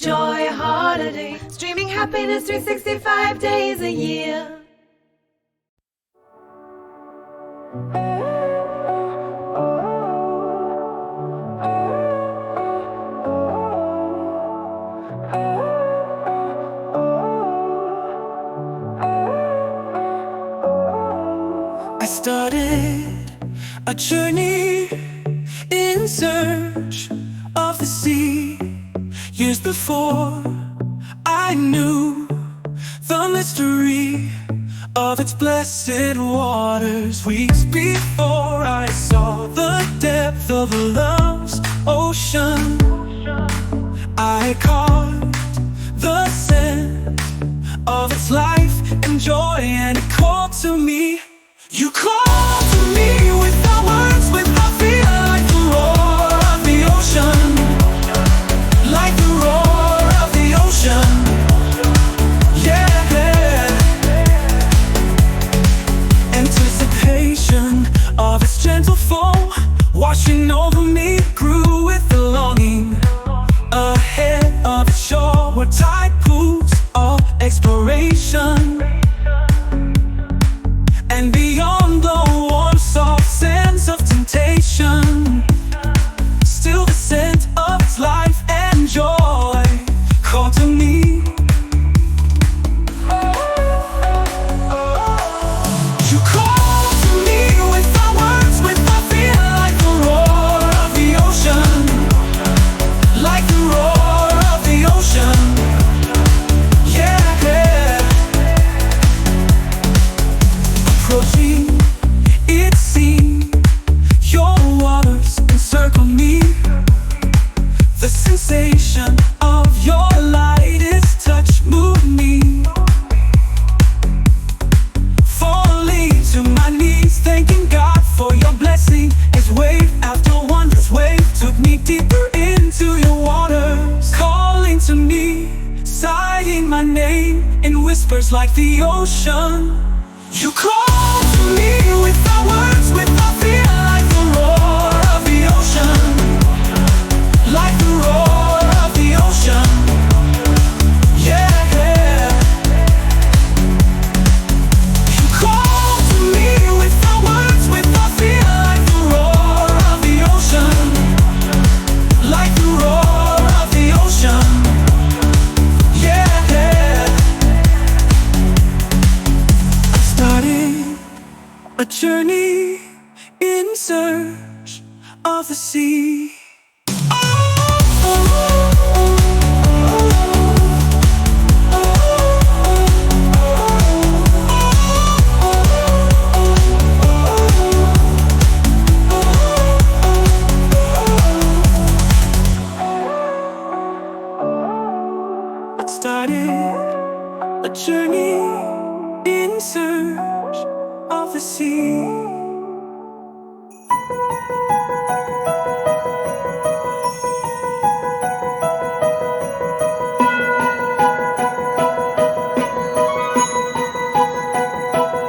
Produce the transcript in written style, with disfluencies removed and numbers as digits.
Joy Holiday, streaming happiness 365 days a year. I started a journey in search of the sea. Years before I knew the mystery of its blessed waters. Weeks before I saw the depth of love's ocean, I caught the scent of its life and joy, and it called to me. You called to me without words, without fear, like the roar of the ocean, like the roar of the ocean. Yeah, anticipation of its gentle flow washing over me grew with the longing. Ahead of the shore were tide pools of exploration, and beyond the warm, soft sands of temptation, still the scent of its life and joy called to me. You called to me without words, without fear, like the roar of the ocean, like the roar of the ocean. Approaching, it seemed, your waters encircle me. The sensation of your light, its touch moved me. Falling to my knees, thanking God for your blessing. As wave after wondrous wave took me deeper into your waters, calling to me, sighing my name in whispers like the ocean. You called to me without words, without fear, like the roar of the ocean, like the roar of the ocean. Yeah, you called to me without words, without fear, like the roar of the ocean, like the roar of the ocean. A journey in search of the sea. It started a journey in search of the sea.